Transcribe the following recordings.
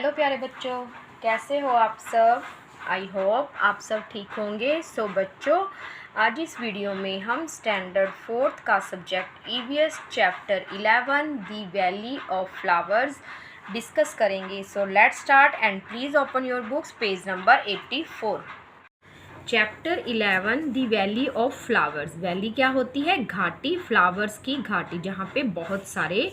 Hello प्यारे बच्चों, कैसे हो आप सब। आई होप आप सब ठीक होंगे। सो बच्चों, आज इस वीडियो में हम स्टैंडर्ड 4th का subject EVS chapter 11 the valley of flowers discuss करेंगे। So let's start and please open your books, page number 84। Chapter 11 the valley of flowers. Valley क्या होती है? घाटी, फ्लावर्स की घाटी, जहाँ पे बहुत सारे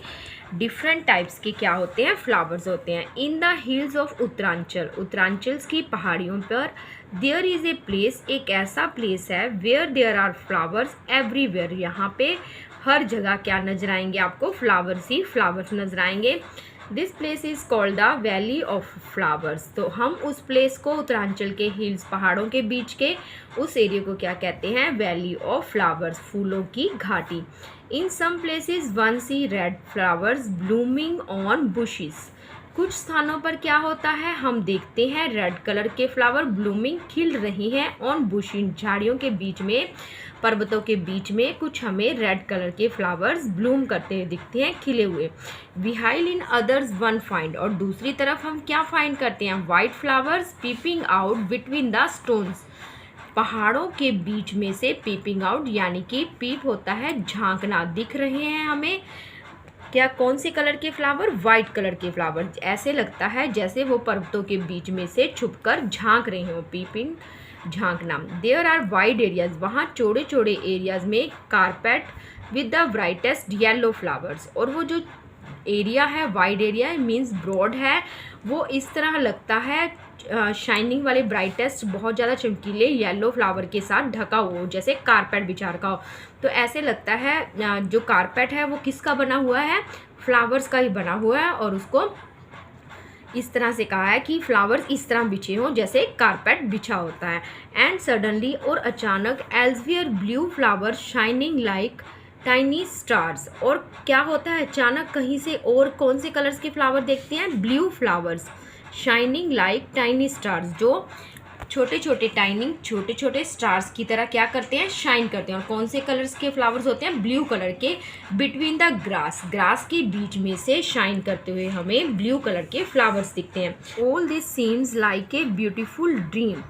डिफरेंट टाइप्स के क्या होते हैं? फ्लावर्स होते हैं। In the hills of Uttaranchal, Uttaranchal की पहाड़ियों पर देयर इज़ ए प्लेस, एक ऐसा प्लेस है where there are flowers everywhere, यहाँ पे हर जगह क्या नजर आएंगे आपको? फ्लावर्स ही फ्लावर्स नजर आएंगे। This place is called the valley of flowers. तो हम उस प्लेस को, उत्तरांचल के हिल्स, पहाड़ों के बीच के उस एरिया को क्या कहते हैं? वैली ऑफ फ्लावर्स, फूलों की घाटी। In some places one see red flowers blooming on bushes. कुछ स्थानों पर क्या होता है? हम देखते हैं रेड कलर के फ्लावर ब्लूमिंग, खिल रही हैं, ऑन बुशिन, झाड़ियों के बीच में, पर्वतों के बीच में कुछ हमें रेड कलर के फ्लावर्स ब्लूम करते हुए दिखते हैं, खिले हुए। While in others one find, और दूसरी तरफ हम क्या फाइंड करते हैं? White flowers peeping out between the stones, पहाड़ों के बीच में से पीपिंग आउट, यानी कि पीप होता है झांकना, दिख रहे हैं हमें क्या? कौन से कलर के फ्लावर? वाइट कलर के फ्लावर। ऐसे लगता है जैसे वो पर्वतों के बीच में से छुपकर झांक रहे हो, पीपिंग, झांकना। देयर आर वाइड एरियाज, वहाँ चौड़े चौड़े एरियाज में carpet with the brightest yellow flowers, और वो जो एरिया है, वाइड एरिया मीन्स ब्रॉड है, वो इस तरह लगता है शाइनिंग वाले, ब्राइटेस्ट, बहुत ज़्यादा चमकीले येलो फ्लावर के साथ ढका हुआ हो, जैसे कारपेट बिछा रखा हो। तो ऐसे लगता है जो कारपेट है वो किसका बना हुआ है? फ्लावर्स का ही बना हुआ है, और उसको इस तरह से कहा है कि फ्लावर्स इस तरह बिछे हों जैसे कारपेट बिछा होता है। एंड सडनली, और अचानक, elsewhere blue flowers shining like tiny stars, और क्या होता है? अचानक कहीं से और कौन से कलर्स के फ्लावर देखते हैं? Blue flowers shining like tiny stars, जो छोटे छोटे टाइनिंग, छोटे छोटे स्टार्स की तरह क्या करते हैं? शाइन करते हैं। और कौन से कलर्स के फ्लावर्स होते हैं? ब्लू कलर के। बिटवीन द ग्रास, ग्रास के बीच में से शाइन करते हुए हमें ब्लू कलर के फ्लावर्स दिखते हैं। All this seems like a beautiful dream,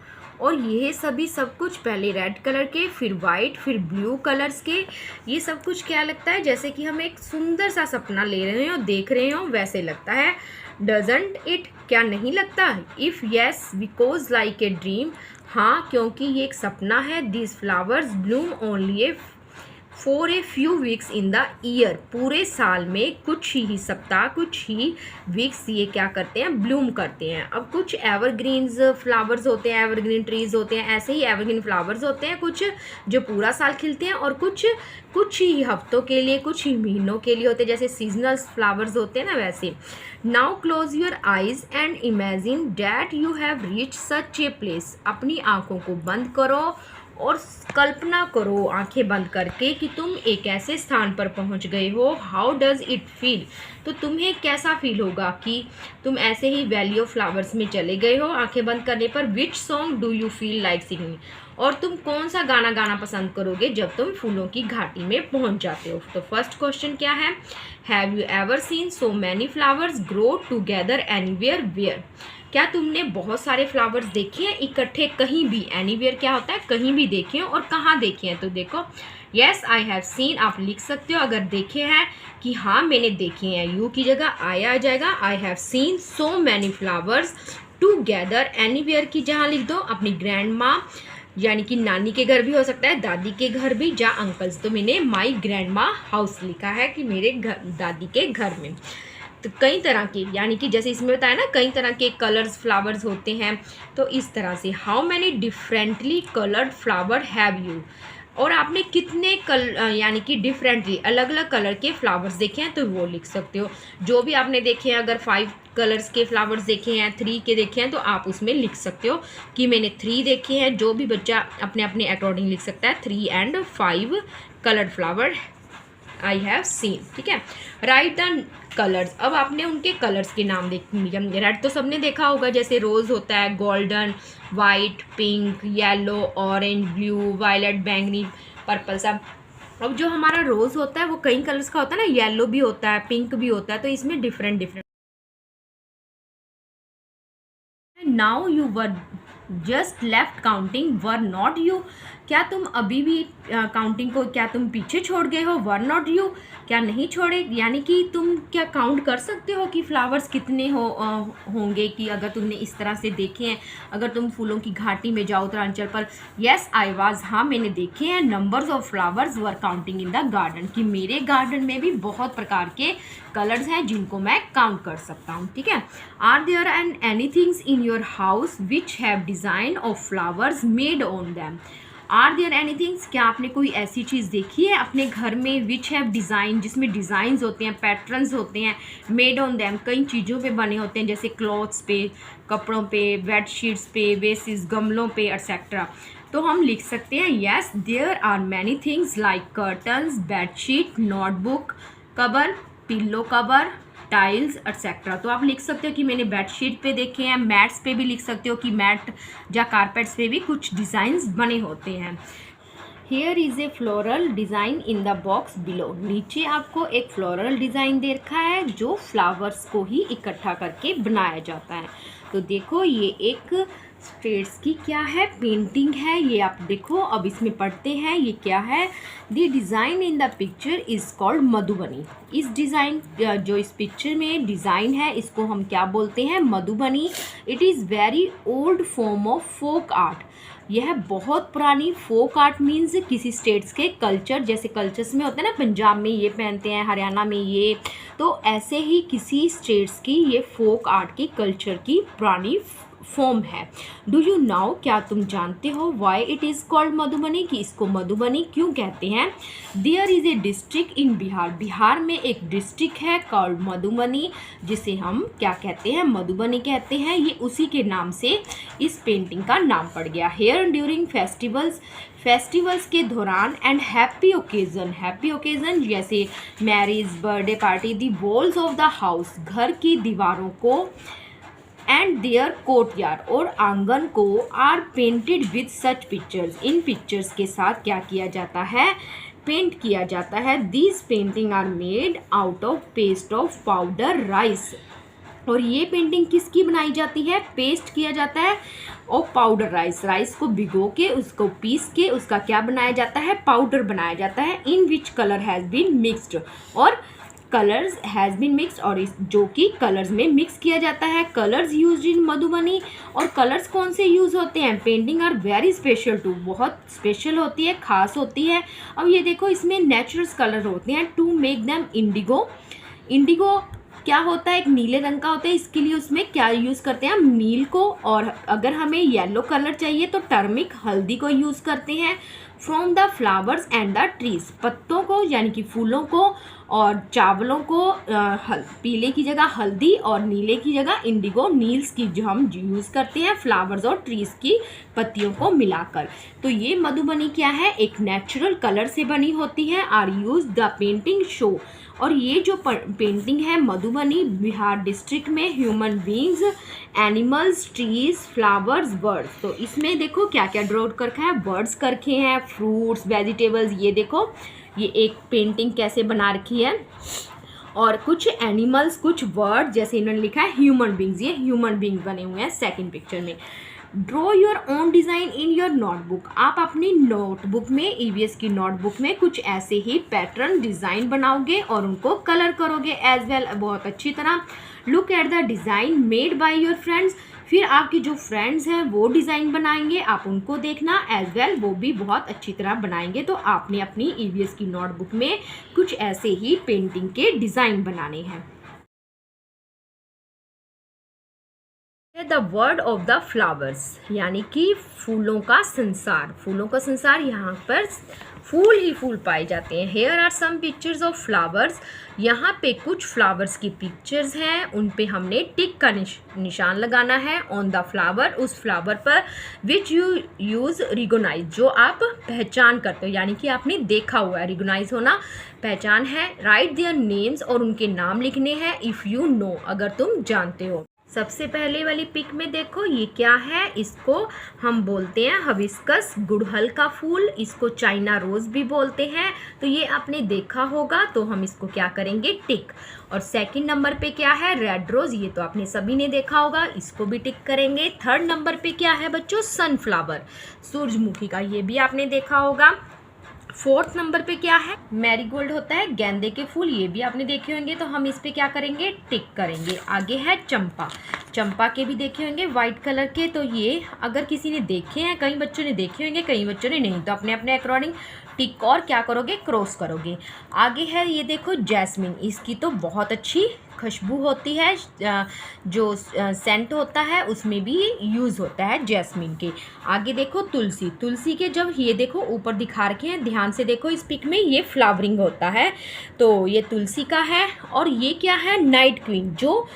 और ये सभी सब कुछ, पहले रेड कलर के, फिर वाइट, फिर ब्लू कलर्स के, ये सब कुछ क्या लगता है? जैसे कि हम एक सुंदर सा सपना ले रहे हो, देख रहे हो, वैसे लगता है। डजंट इट, क्या नहीं लगता? If yes because like a dream, हाँ क्योंकि ये एक सपना है। This flowers Bloom only for a few weeks in the year, पूरे साल में कुछ ही सप्ताह, कुछ ही वीक्स ये क्या करते हैं? ब्लूम करते हैं। अब कुछ एवरग्रीन्स फ्लावर्स होते हैं, एवरग्रीन ट्रीज होते हैं, ऐसे ही एवरग्रीन फ्लावर्स होते हैं कुछ जो पूरा साल खिलते हैं, और कुछ ही हफ्तों के लिए, कुछ ही महीनों के लिए होते हैं, जैसे सीजनल फ्लावर्स होते हैं ना, वैसे। Now close your eyes and imagine that you have reach such a place, अपनी आंखों को बंद करो और कल्पना करो आंखें बंद करके कि तुम एक ऐसे स्थान पर पहुंच गए हो। हाउ डज इट फील, तो तुम्हें कैसा फील होगा कि तुम ऐसे ही वैली ऑफ फ्लावर्स में चले गए हो आंखें बंद करने पर। Which song do you feel like singing, और तुम कौन सा गाना गाना पसंद करोगे जब तुम फूलों की घाटी में पहुंच जाते हो। तो फर्स्ट क्वेश्चन क्या है? Have you ever seen so many flowers grow together anywhere where, क्या तुमने बहुत सारे फ्लावर्स देखे हैं इकट्ठे कहीं भी? एनीवेयर क्या होता है? कहीं भी देखे हैं, और कहाँ देखे हैं? तो देखो, येस आई हैव सीन, आप लिख सकते हो अगर देखे हैं कि हाँ मैंने देखे हैं, यू की जगह आई आ जाएगा। I have seen so many flowers together anywhere की जहाँ लिख दो अपनी ग्रैंड माँ, यानी कि नानी के घर भी हो सकता है, दादी के घर भी, जा अंकल्स, तो मैंने माई ग्रैंड माँ हाउस लिखा है कि मेरे घर, दादी के घर में। तो कई तरह के, यानी कि जैसे इसमें बताया ना, कई तरह के कलर्स फ्लावर्स होते हैं, तो इस तरह से। How many differently coloured flower have you, और आपने कितने यानी कि डिफरेंटली, अलग अलग कलर के फ्लावर्स देखे हैं, तो वो लिख सकते हो। जो भी आपने देखे हैं, अगर 5 कलर्स के फ्लावर्स देखे हैं, 3 के देखे हैं, तो आप उसमें लिख सकते हो कि मैंने 3 देखे हैं। जो भी बच्चा अपने अपने अकॉर्डिंग लिख सकता है, 3 and 5 coloured flower I have seen. ठीक है, राइट द कलर्स, अब आपने उनके कलर्स के नाम देखेंगे। रेड तो सबने देखा होगा, जैसे रोज़ होता है, golden, white, pink, yellow, orange, blue, violet, बैंगनी, पर्पल सब। अब जो हमारा रोज़ होता है वो कई कलर्स का होता है ना, येलो भी होता है, पिंक भी होता है, तो इसमें different different now you were just left counting, were not you, क्या तुम अभी भी काउंटिंग को क्या तुम पीछे छोड़ गए हो, वर नॉट यू, क्या नहीं छोड़े, यानी कि तुम क्या काउंट कर सकते हो कि फ्लावर्स कितने होंगे, कि अगर तुमने इस तरह से देखे हैं, अगर तुम फूलों की घाटी में जाओ उत्तरांचल पर। येस आई वाज, हाँ मैंने देखे हैं, numbers of flowers were counting in the garden, कि मेरे गार्डन में भी बहुत प्रकार के कलर्स हैं जिनको मैं काउंट कर सकता हूँ, ठीक है। Are there and any things in your house which have design of flowers made on them, are there any things, क्या आपने कोई ऐसी चीज़ देखी है अपने घर में विच हैव डिज़ाइन, जिसमें डिज़ाइंस होते हैं, पैटर्न्स होते हैं, मेड ऑन दैम, कई चीज़ों पे बने होते हैं, जैसे क्लॉथ्स पे, कपड़ों पे, बेडशीट्स पे, वेसेस, गमलों पे एक्सेट्रा। तो हम लिख सकते हैं yes there are many things like curtains, bedsheet, notebook cover, pillow cover, tiles etcetera. तो आप लिख सकते हो कि मैंने बेडशीट पे देखे हैं, मैट्स पे भी लिख सकते हो कि मैट या कारपेट्स पे भी कुछ डिज़ाइंस बने होते हैं। Here is a floral design in the box below, नीचे आपको एक फ्लोरल डिज़ाइन दे रखा है जो फ्लावर्स को ही इकट्ठा करके बनाया जाता है। तो देखो ये एक स्टेट्स की क्या है, पेंटिंग है, ये आप देखो। अब इसमें पढ़ते हैं ये क्या है। The design in the picture is called Madhubani, इस डिज़ाइन जो इस पिक्चर में डिज़ाइन है इसको हम क्या बोलते हैं, Madhubani. It is very old form of folk art, यह बहुत पुरानी, फोक आर्ट मीन्स किसी स्टेट्स के कल्चर, जैसे कल्चर्स में होते हैं ना, पंजाब में ये पहनते हैं, हरियाणा में ये, तो ऐसे ही किसी स्टेट्स की ये फोक आर्ट की कल्चर की पुरानी फॉर्म है। डू यू नाउ, क्या तुम जानते हो, why it is called Madhubani, कि इसको मधुबनी क्यों कहते हैं। There is a district in Bihar, Bihar में एक डिस्ट्रिक्ट है कॉल्ड मधुबनी, जिसे हम क्या कहते हैं, मधुबनी कहते हैं। ये उसी के नाम से इस पेंटिंग का नाम पड़ गया। हेयर ड्यूरिंग फेस्टिवल्स, फेस्टिवल्स के दौरान, and happy occasion, happy occasion जैसे marriage, birthday party, the walls of the house, घर की दीवारों को, एंड देयर कोर्टयार्ड, और आंगन को, are painted with such pictures, इन पिक्चर्स के साथ क्या किया जाता है, पेंट किया जाता है। These painting are made out of paste of powder rice, और ये पेंटिंग किसकी बनाई जाती है, पेस्ट किया जाता है और पाउडर राइस, राइस को भिगो के उसको पीस के उसका क्या बनाया जाता है, पाउडर बनाया जाता है। In which colour has been mixed, और कलर्स हैज़ बीन मिक्सड, और इस जो कि कलर्स में मिक्स किया जाता है। कलर्स यूज इन मधुबनी, और कलर्स कौन से यूज़ होते हैं, painting are very special too, बहुत स्पेशल होती है, खास होती है। अब ये देखो इसमें नेचुरल कलर होते हैं, to make them indigo, indigo क्या होता है, एक नीले रंग का होता है, इसके लिए उसमें क्या यूज़ करते हैं हम, नील को, और अगर हमें येलो कलर चाहिए तो टर्मिक, हल्दी को यूज़ करते हैं। From the flowers and the trees, पत्तों को यानी कि फूलों को और चावलों को, पीले की जगह हल्दी और नीले की जगह इंडिगो, नील्स की जो हम यूज़ करते हैं फ्लावर्स और ट्रीज़ की पत्तियों को मिलाकर। तो ये मधुबनी क्या है, एक नेचुरल कलर से बनी होती है। Are use the painting show, और ये जो पेंटिंग है मधुबनी बिहार डिस्ट्रिक्ट में, human beings, animals, trees, flowers, birds. तो इसमें देखो क्या क्या ड्रॉ कर रखा है, बर्ड्स करके हैं, फ्रूट्स, वेजिटेबल्स, ये देखो ये एक पेंटिंग कैसे बना रखी है, और कुछ एनिमल्स, कुछ वर्ड, जैसे इन्होंने लिखा है ह्यूमन बींग्स, ये ह्यूमन बींग बने हुए हैं सेकंड पिक्चर में। Draw your own design in your notebook, आप अपनी नोटबुक में, ईवीएस की नोटबुक में कुछ ऐसे ही पैटर्न डिज़ाइन बनाओगे और उनको कलर करोगे एज वेल, बहुत अच्छी तरह। Look at the design made by your friends, फिर आपकी जो फ्रेंड्स हैं वो डिज़ाइन बनाएंगे, आप उनको देखना एज वेल, वो भी बहुत अच्छी तरह बनाएंगे। तो आपने अपनी ईवीएस की नोटबुक में कुछ ऐसे ही पेंटिंग के डिज़ाइन बनाने हैं। The world of the flowers, यानी कि फूलों का संसार, फूलों का संसार, यहाँ पर फूल ही फूल पाए जाते हैं। Here are some pictures of flowers, यहाँ पे कुछ फ्लावर्स की पिक्चर्स हैं, उन पे हमने टिक का निशान लगाना है। ऑन द फ्लावर, उस फ्लावर पर, विच यू यूज़ रिकोगनाइज, जो आप पहचान करते हो, यानी कि आपने देखा हुआ है, रिकोगनाइज होना पहचान है। राइट देयर नेम्स, और उनके नाम लिखने हैं। इफ़ यू नो, अगर तुम जानते हो। सबसे पहले वाली पिक में देखो ये क्या है, इसको हम बोलते हैं हबिस्कस, गुड़हल का फूल, इसको चाइना रोज भी बोलते हैं। तो ये आपने देखा होगा, तो हम इसको क्या करेंगे, टिक। और सेकंड नंबर पे क्या है, रेड रोज, ये तो आपने सभी ने देखा होगा, इसको भी टिक करेंगे। थर्ड नंबर पे क्या है बच्चों, सनफ्लावर, सूरजमुखी का, ये भी आपने देखा होगा। फोर्थ नंबर पे क्या है, मैरीगोल्ड होता है, गेंदे के फूल, ये भी आपने देखे होंगे, तो हम इस पे क्या करेंगे, टिक करेंगे। आगे है चंपा, चंपा के भी देखे होंगे वाइट कलर के, तो ये अगर किसी ने देखे हैं, कई बच्चों ने देखे होंगे, कई बच्चों ने नहीं, तो अपने अपने अकॉर्डिंग टिक और क्या करोगे, क्रॉस करोगे। आगे है ये देखो जैस्मिन, इसकी तो बहुत अच्छी खुशबू होती है, जो सेंट होता है उसमें भी यूज़ होता है जैस्मिन के। आगे देखो तुलसी, तुलसी के जब ये देखो ऊपर दिखा रखे हैं, ध्यान से देखो इस पिक में, ये फ्लावरिंग होता है, तो ये तुलसी का है। और ये क्या है, नाइट क्वीन, जो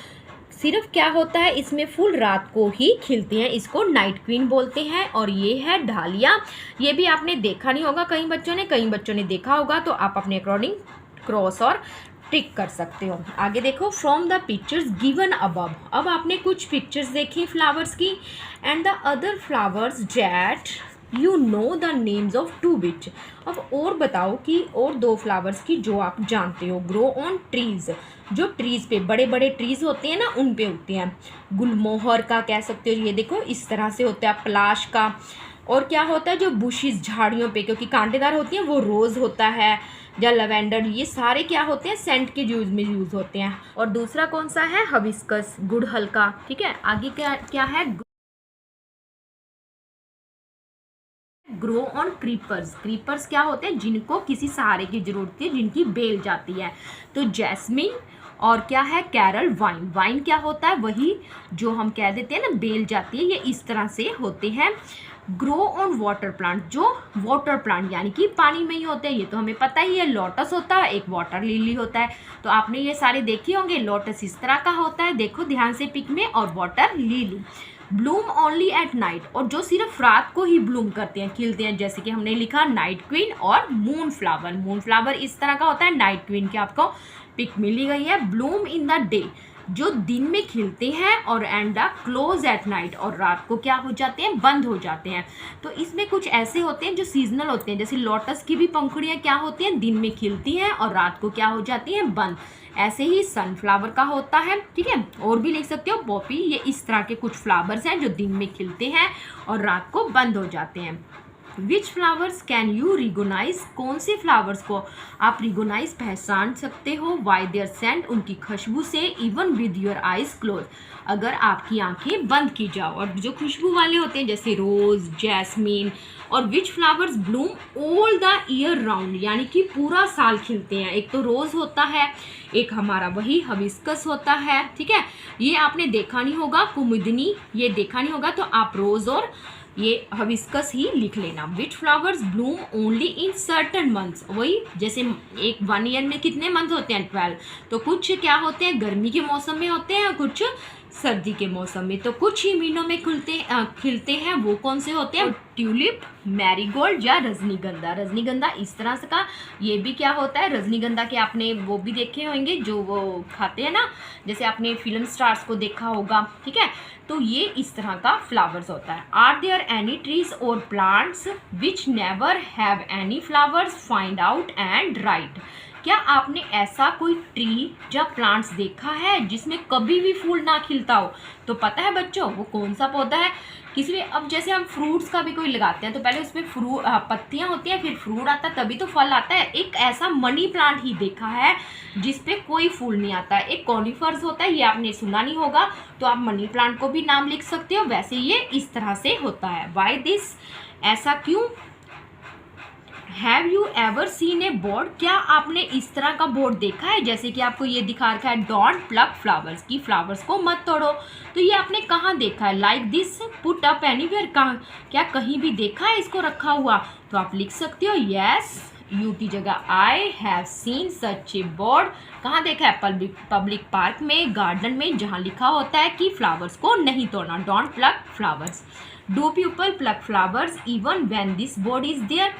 सिर्फ क्या होता है, इसमें फूल रात को ही खिलते हैं, इसको नाइट क्वीन बोलते हैं। और ये है डालिया, ये भी आपने देखा नहीं होगा, कई बच्चों ने देखा होगा, तो आप अपने अकॉर्डिंग क्रॉस और टिक कर सकते हो। आगे देखो, from the pictures given above, अब आपने कुछ पिक्चर्स देखी फ्लावर्स की, and the other flowers that you know the names of to which, अब और बताओ कि और दो फ्लावर्स की जो आप जानते हो। ग्रो ऑन ट्रीज, जो ट्रीज पे बड़े बड़े ट्रीज होते हैं ना, उन पे होते हैं। गुलमोहर का कह सकते हो, ये देखो इस तरह से होता है, पलाश का। और क्या होता है, जो बुशिस झाड़ियों पे क्योंकि कांटेदार होती हैं, वो रोज होता है या लवेंडर, ये सारे क्या होते हैं, सेंट के यूज होते हैं। और दूसरा कौन सा है, हबिस्कस, गुड़हल का, ठीक है। आगे क्या क्या है, ग्रो ऑन क्रीपर्स, क्रीपर्स क्या होते हैं, जिनको किसी सहारे की जरूरत है, जिनकी बेल जाती है, तो जैस्मिन। और क्या है, कैरल वाइन, वाइन क्या होता है, वही जो हम कह देते हैं ना बेल जाती है, ये इस तरह से होते हैं। ग्रो ऑन वाटर प्लांट, जो वाटर प्लांट यानी कि पानी में ही होते हैं, ये तो हमें पता ही है, लोटस होता है, एक वाटर लिली होता है, तो आपने ये सारे देखे होंगे। लोटस इस तरह का होता है, देखो ध्यान से पिक में, और water lily. Bloom only at night, और जो सिर्फ रात को ही ब्लूम करते हैं, खिलते हैं, जैसे कि हमने लिखा नाइट क्वीन और मून फ्लावर। मून फ्लावर इस तरह का होता है, नाइट क्वीन की आपको पिक मिली गई है। ब्लूम इन द डे, जो दिन में खिलते हैं, और and the close at night, और रात को क्या हो जाते हैं, बंद हो जाते हैं। तो इसमें कुछ ऐसे होते हैं जो सीजनल होते हैं, जैसे लोटस की भी पंखुड़ियाँ क्या होती हैं, दिन में खिलती हैं और रात को क्या हो जाती हैं, बंद। ऐसे ही सनफ्लावर का होता है, ठीक है। और भी लिख सकते हो पॉपी, ये इस तरह के कुछ फ्लावर्स हैं जो दिन में खिलते हैं और रात को बंद हो जाते हैं। विच फ्लावर्स कैन यू रिगोनाइज, कौन से फ्लावर्स को आप रिगोनाइज पहचान सकते हो, वाई देयर सेंट, उनकी खुशबू से, even with your eyes close, अगर आपकी आंखें बंद की जाओ। और जो खुशबू वाले होते हैं जैसे रोज, जैस्मीन। और विच flowers Bloom all the year round, यानी कि पूरा साल खिलते हैं, एक तो रोज होता है, एक हमारा वही हबिस्कस होता है, ठीक है। ये आपने देखा नहीं होगा, कुमुदनी, ये देखा नहीं होगा, तो आप रोज और ये हबिस्कस ही लिख लेना। विच flowers Bloom only in certain months, वही जैसे एक 1 ईयर में कितने मंथ होते हैं, 12, तो कुछ क्या होते हैं गर्मी के मौसम में होते हैं, कुछ सर्दी के मौसम में, तो कुछ ही महीनों में खिलते हैं, वो कौन से होते हैं, ट्यूलिप, मैरीगोल्ड या रजनीगंधा। रजनीगंधा इस तरह से का, ये भी क्या होता है, रजनीगंधा के आपने वो भी देखे होंगे जो वो खाते हैं ना, जैसे आपने फिल्म स्टार्स को देखा होगा, ठीक है। तो ये इस तरह का फ्लावर्स होता है। आर देयर एनी ट्रीज और plants which never have any flowers, find out and right, क्या आपने ऐसा कोई ट्री या प्लांट्स देखा है जिसमें कभी भी फूल ना खिलता हो, तो पता है बच्चों वो कौन सा पौधा है। किसी में, अब जैसे हम फ्रूट्स का भी कोई लगाते हैं तो पहले उसमें पत्तियां होती हैं, फिर फ्रूट आता है, तभी तो फल आता है। एक ऐसा मनी प्लांट ही देखा है जिसपे कोई फूल नहीं आता है, एक कॉनिफर्स होता है, ये आपने सुना नहीं होगा, तो आप मनी प्लांट को भी नाम लिख सकते हो। वैसे ये इस तरह से होता है। वाई दिस, ऐसा क्यों। Have you ever scene A board, क्या आपने इस तरह का बोर्ड देखा है, जैसे कि आपको ये दिखा रखा है डोंट प्लक फ्लावर्स, की फ्लावर्स को मत तोड़ो, तो ये आपने कहाँ देखा है। Like this put up anywhere, कहाँ, क्या कहीं भी देखा है इसको रखा हुआ, तो आप लिख सकते हो यस, यू की जगह I have seen such A board. कहाँ देखा है, पब्लिक पार्क में, गार्डन में, जहाँ लिखा होता है कि फ्लावर्स को नहीं तोड़ना, don't pluck flowers. Do people pluck flowers even when this board is there,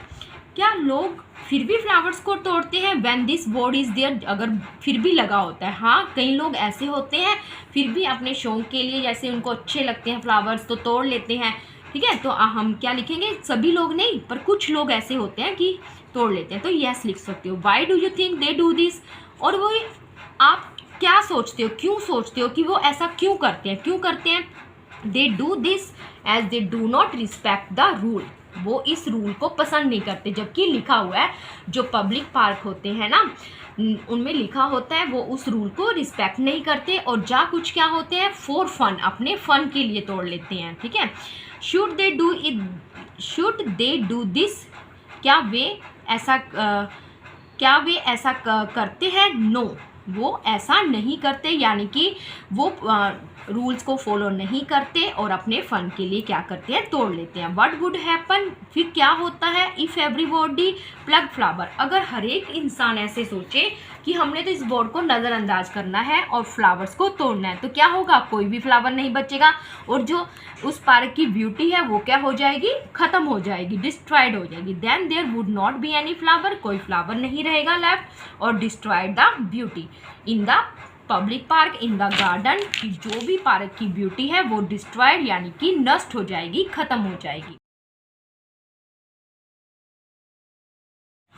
क्या लोग फिर भी फ्लावर्स को तोड़ते हैं? When this board is there, अगर फिर भी लगा होता है। हाँ, कई लोग ऐसे होते हैं फिर भी अपने शौक के लिए, जैसे उनको अच्छे लगते हैं फ्लावर्स तो तोड़ लेते हैं, ठीक है। तो हम क्या लिखेंगे? सभी लोग नहीं, पर कुछ लोग ऐसे होते हैं कि तोड़ लेते हैं, तो यस लिख सकते हो। Why do you think they do this? और वो आप क्या सोचते हो, क्यों सोचते हो कि वो ऐसा क्यों करते हैं? क्यों करते हैं? They do this as they do not respect the rule, वो इस रूल को पसंद नहीं करते। जबकि लिखा हुआ है जो पब्लिक पार्क होते हैं ना, उनमें लिखा होता है वो उस रूल को रिस्पेक्ट नहीं करते, और जा कुछ क्या होते हैं, फॉर फन, अपने फन के लिए तोड़ लेते हैं, ठीक है। Should they do it, should they do this, क्या वे ऐसा करते हैं? नो, वो ऐसा नहीं करते, यानी कि वो रूल्स को फॉलो नहीं करते और अपने फन के लिए क्या करते हैं, तोड़ लेते हैं। व्हाट वुड हैपन, फिर क्या होता है, इफ एवरीबॉडी प्लग फ्लावर, अगर हर एक इंसान ऐसे सोचे कि हमने तो इस बोर्ड को नज़रअंदाज करना है और फ्लावर्स को तोड़ना है, तो क्या होगा, कोई भी फ्लावर नहीं बचेगा, और जो उस पार्क की ब्यूटी है वो क्या हो जाएगी, ख़त्म हो जाएगी, डिस्ट्रॉयड हो जाएगी। Then there would not be any flower, कोई फ्लावर नहीं रहेगा लेफ्ट, और destroyed the beauty in the public park, in the garden, की जो भी पार्क की ब्यूटी है वो डिस्ट्रॉयड यानी कि नष्ट हो जाएगी, खत्म हो जाएगी।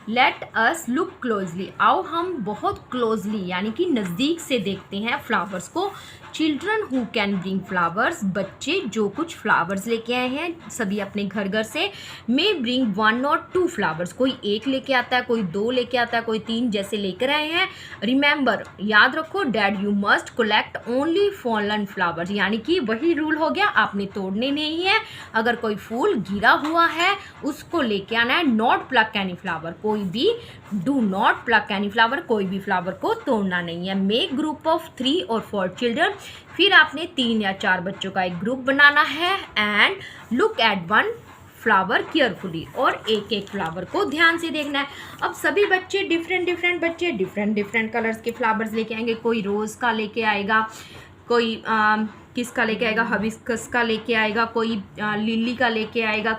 लेट अस लुक क्लोजली, आओ हम बहुत क्लोजली यानी कि नज़दीक से देखते हैं फ्लावर्स को। Children who can bring flowers, बच्चे जो कुछ फ्लावर्स लेके आए हैं सभी अपने घर घर से, मे ब्रिंग 1 और 2 फ्लावर्स, कोई एक लेके आता है, कोई 2 लेके आता है, कोई 3 जैसे लेकर आए हैं। रिमेंबर, याद रखो, dad you must collect only fallen flowers, यानी कि वही रूल हो गया, आपने तोड़ने नहीं है। अगर कोई फूल गिरा हुआ है उसको लेके आना है। नॉट प्लक एनी फ्लावर, कोई भी, do not plug any flower, कोई भी फ्लावर को तोड़ना नहीं है। मेक ग्रुप ऑफ 3 और 4 चिल्ड्रन, फिर आपने 3 या 4 बच्चों का एक ग्रुप बनाना है। And look at 1 flower carefully, और एक एक फ्लावर को ध्यान से देखना है। अब सभी बच्चे डिफरेंट बच्चे डिफरेंट कलर्स के फ्लावर्स लेके आएंगे, कोई रोज़ का लेके आएगा, कोई किसका लेके आएगा, हबिस्कस का लेके आएगा, कोई लिली का लेके आएगा,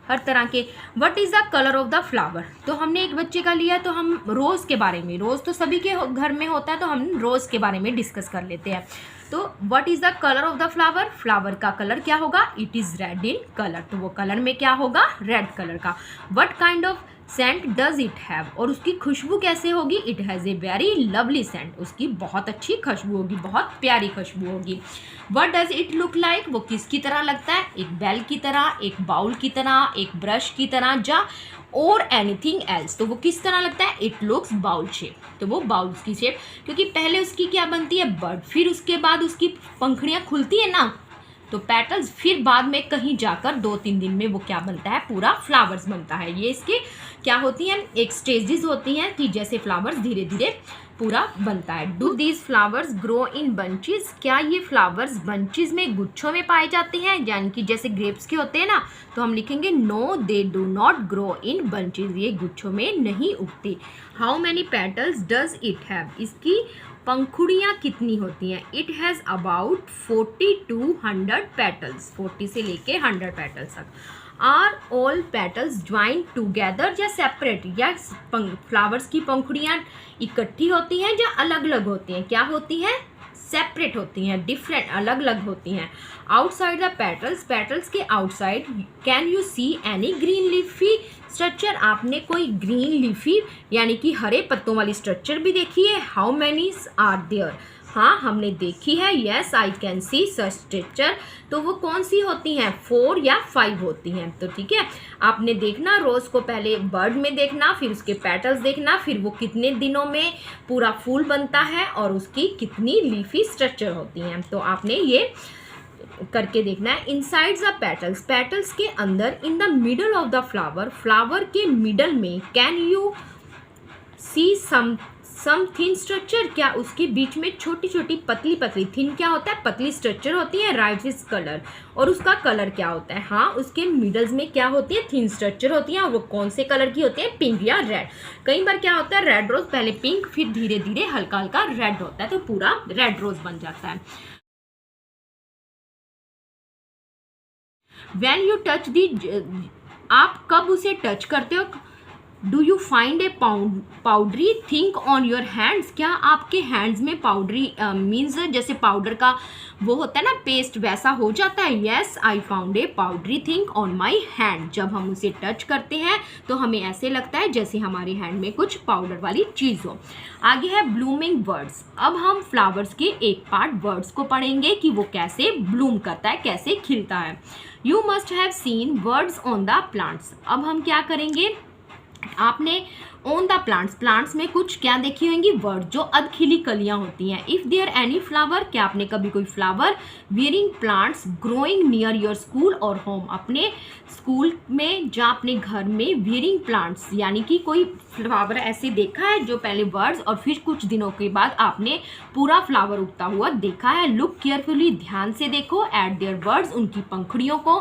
हर तरह के। What is the colour of the flower, तो हमने एक बच्चे का लिया तो हम रोज़ के बारे में, रोज़ तो सभी के घर में होता है तो हम रोज़ के बारे में डिस्कस कर लेते हैं। तो what is the colour of the flower, flower का कलर क्या होगा, it is red in colour, तो वो कलर में क्या होगा, रेड कलर का। What kind of scent does it have, और उसकी खुशबू कैसे होगी, it has a very lovely scent, उसकी बहुत अच्छी खुशबू होगी, बहुत प्यारी खुशबू होगी। What does it look like, वो किसकी तरह लगता है, एक बेल की तरह, एक बाउल की तरह, एक ब्रश की तरह, या और एनीथिंग एल्स, तो वो किस तरह लगता है, इट लुक्स बाउल शेप, तो वो बाउल्स की शेप, क्योंकि पहले उसकी क्या बनती है, बर्ड, फिर उसके बाद उसकी पंखुड़ियाँ खुलती है ना, तो पेटल्स, फिर बाद में कहीं जाकर 2-3 दिन में वो क्या बनता है, पूरा फ्लावर्स बनता है। ये इसके क्या होती हैं, एक स्टेजेस होती हैं कि जैसे फ्लावर्स धीरे धीरे पूरा बनता है। Do these flowers grow in bunches, क्या ये फ्लावर्स बंचेस में, गुच्छों में पाए जाते हैं, यानी कि जैसे ग्रेप्स के होते हैं ना, तो हम लिखेंगे no they do not grow in bunches, ये गुच्छों में नहीं उगते। How many petals does it have, इसकी पंखुड़ियाँ कितनी होती हैं, it has about 40 to 100 petals, 40 से लेके 100 पेटल्स तक। Are all petals join together या सेपरेट, या फ्लावर्स की पंखुड़ियाँ इकट्ठी होती हैं या अलग अलग होती हैं, क्या होती हैं, सेपरेट होती हैं, डिफरेंट, अलग अलग होती हैं। आउटसाइड द पेटल्स, पेटल्स के outside, can you see any green leafy structure, आपने कोई ग्रीन लीफी यानी कि हरे पत्तों वाली स्ट्रक्चर भी देखी है। हाउ मैनी आर देयर, हाँ हमने देखी है, yes I can see such structure, तो वो कौन सी होती हैं, 4 या 5 होती हैं। तो ठीक है, आपने देखना रोज़ को पहले बर्ड में देखना, फिर उसके पेटल्स देखना, फिर वो कितने दिनों में पूरा फूल बनता है और उसकी कितनी लीफी स्ट्रक्चर होती हैं, तो आपने ये करके देखना है। इनसाइड द पेटल्स, पेटल्स के अंदर, in the middle of the flower, flower के मिडल में, can you see some thin structure, क्या उसके बीच में छोटी छोटी पतली पतली, थिन क्या होता है, पतली स्ट्रक्चर होती है, राइट इज कलर, और उसका कलर क्या होता है, हाँ उसके मिडल्स में क्या होती है, थिन स्ट्रक्चर होती है, और वो कौन से कलर की होती है, पिंक या रेड। कई बार क्या होता है, रेड रोज पहले पिंक, फिर धीरे धीरे हल्का हल्का रेड होता है, तो पूरा रेड रोज बन जाता है। When you touch the, आप कब उसे टच करते हो, do you find A powdery think on your hands, क्या आपके हैंड्स में पाउडरी मीन्स जैसे पाउडर का वो होता है ना पेस्ट, वैसा हो जाता है। Yes I found a powdery thing on my hand, जब हम उसे टच करते हैं तो हमें ऐसे लगता है जैसे हमारे हैंड में कुछ पाउडर वाली चीज़ हो। आगे है ब्लूमिंग वर्ड्स। अब हम फ्लावर्स के एक पार्ट वर्ड्स को पढ़ेंगे कि वो कैसे ब्लूम करता है, कैसे खिलता है। You must have seen words on the plants. अब हम क्या करेंगे, आपने ऑन द प्लांट्स में कुछ क्या देखी होंगी, वर्ड जो अधखिली कलियां होती हैं। इफ़ देयर एनी फ्लावर, क्या आपने कभी कोई flower wearing plants growing near your school और होम, अपने स्कूल में या अपने घर में वियरिंग प्लांट्स यानी कि कोई फ्लावर ऐसे देखा है जो पहले वर्ड्स और फिर कुछ दिनों के बाद आपने पूरा फ्लावर उगता हुआ देखा है। लुक केयरफुली, ध्यान से देखो, एट देयर वर्ड्स, उनकी पंखुड़ियों को।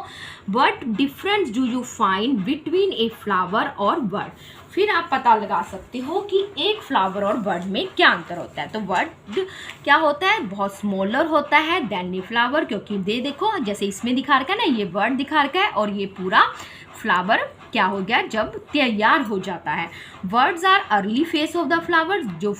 What difference do you find between a flower और वर्ड, फिर आप पता लगा सकते हो कि एक फ्लावर और वर्ड में क्या अंतर होता है। तो वर्ड क्या होता है, बहुत स्मॉलर होता है देन ए फ्लावर, क्योंकि देखो जैसे इसमें दिखा रखा है ना, ये वर्ड दिखा रखा है और ये पूरा फ्लावर क्या हो गया जब तैयार हो जाता है। Buds are early phase of the flower, जो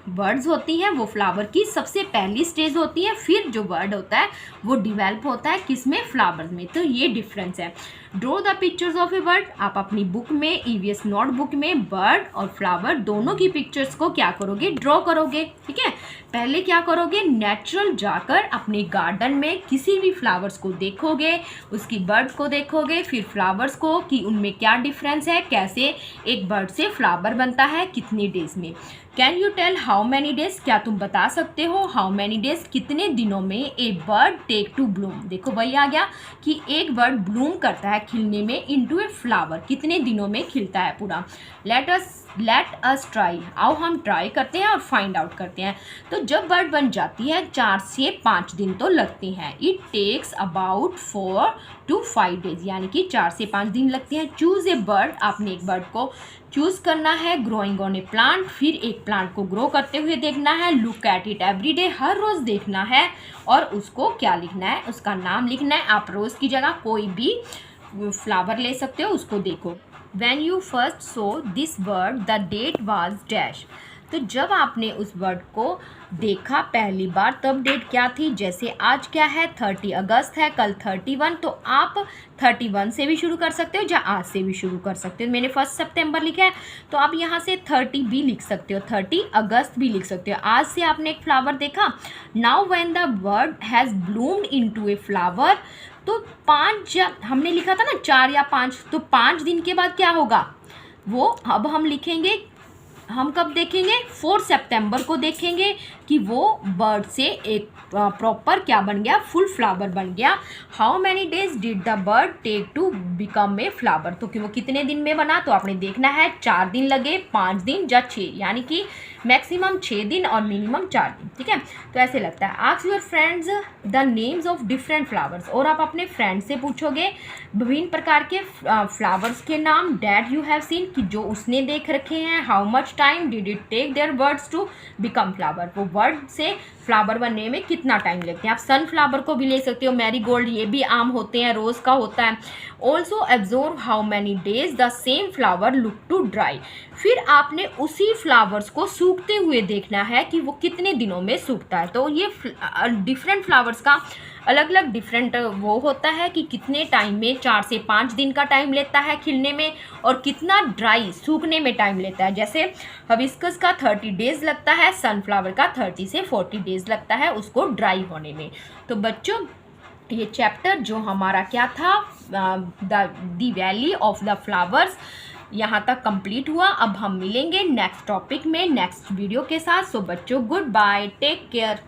वर्ड्स होती हैं वो फ्लावर की सबसे पहली स्टेज होती है, फिर जो वर्ड होता है वो डिवेल्प होता है किसमें, फ्लावर्स में। तो ये डिफरेंस है। Draw the pictures of A bird, आप अपनी बुक में ईवीएस नोटबुक में बर्ड और फ्लावर दोनों की पिक्चर्स को क्या करोगे, ड्रॉ करोगे। ठीक है, पहले क्या करोगे, नेचुरल जाकर अपने गार्डन में किसी भी फ्लावर्स को देखोगे, उसकी बर्ड को देखोगे, फिर फ्लावर्स को कि उनमें क्या डिफरेंस है, कैसे एक बर्ड से फ्लावर बनता है, कितने डेज में। Can you tell how many days, क्या तुम बता सकते हो हाउ मैनी डेज, कितने दिनों में ए बर्ड टेक टू ब्लूम। देखो वही आ गया कि एक बर्ड ब्लूम करता है खिलने में इनटू ए फ्लावर, कितने दिनों में खिलता है पूरा। लेट अस ट्राई, आओ हम ट्राई करते हैं और फाइंड आउट करते हैं। तो जब बर्ड बन जाती है 4 से 5 दिन तो लगते हैं। It takes about 4 to 5 days, यानी कि 4 से 5 दिन लगते हैं। चूज ए बर्ड, आपने एक बर्ड को चूज़ करना है। ग्रोइंग ऑन ए प्लांट, फिर एक प्लांट को ग्रो करते हुए देखना है। Look at it every day, हर रोज़ देखना है और उसको क्या लिखना है, उसका नाम लिखना है। आप रोज़ की जगह कोई भी फ्लावर ले सकते हो, उसको देखो। When you first saw this bird, the date was dash. तो जब आपने उस वर्ड को देखा पहली बार तब डेट क्या थी, जैसे आज क्या है 30 अगस्त है, कल 31, तो आप 31 से भी शुरू कर सकते हो या आज से भी शुरू कर सकते हो। मैंने 1 सितंबर लिखा है तो आप यहाँ से 30 भी लिख सकते हो, 30 अगस्त भी लिख सकते हो। आज से आपने एक फ्लावर देखा। Now when the bird has bloomed into A flower, तो 5 हमने लिखा था ना 4 या 5, तो 5 दिन के बाद क्या होगा वो अब हम लिखेंगे। हम कब देखेंगे, 4 सितंबर को देखेंगे कि वो बर्ड से एक प्रॉपर क्या बन गया, फुल फ्लावर बन गया। How many days did the bud take to become a flower, तो कि वो कितने दिन में बना, तो आपने देखना है 4 दिन लगे, 5 दिन या 6, यानी कि मैक्सिमम 6 दिन और मिनिमम 4 दिन। ठीक है, तो ऐसे लगता है। Ask your friends the names of different flowers, और आप अपने फ्रेंड से पूछोगे विभिन्न प्रकार के फ्लावर्स के नाम। डैट यू हैव सीन, कि जो उसने देख रखे हैं। How much time did it take there buds to become flower, वो बर्ड से फ्लावर बनने में कितना टाइम लगता है। आप सनफ्लावर को भी ले सकते हो, मैरीगोल्ड, ये भी आम होते हैं, रोज़ का होता है। Also observe how many days the same flower look to dry, फिर आपने उसी फ्लावर्स को सूखते हुए देखना है कि वो कितने दिनों में सूखता है। तो ये डिफरेंट फ्लावर्स का अलग अलग डिफरेंट वो होता है कि कितने टाइम में, 4 से 5 दिन का टाइम लेता है खिलने में और कितना ड्राई सूखने में टाइम लेता है। जैसे हिबिस्कस का 30 डेज़ लगता है, सनफ्लावर का 30 से 40 डेज़ लगता है उसको ड्राई होने में। तो बच्चों ये चैप्टर जो हमारा क्या था, the valley of the flowers, यहाँ तक कंप्लीट हुआ। अब हम मिलेंगे नेक्स्ट टॉपिक में नेक्स्ट वीडियो के साथ। सो बच्चों गुड बाय, टेक केयर।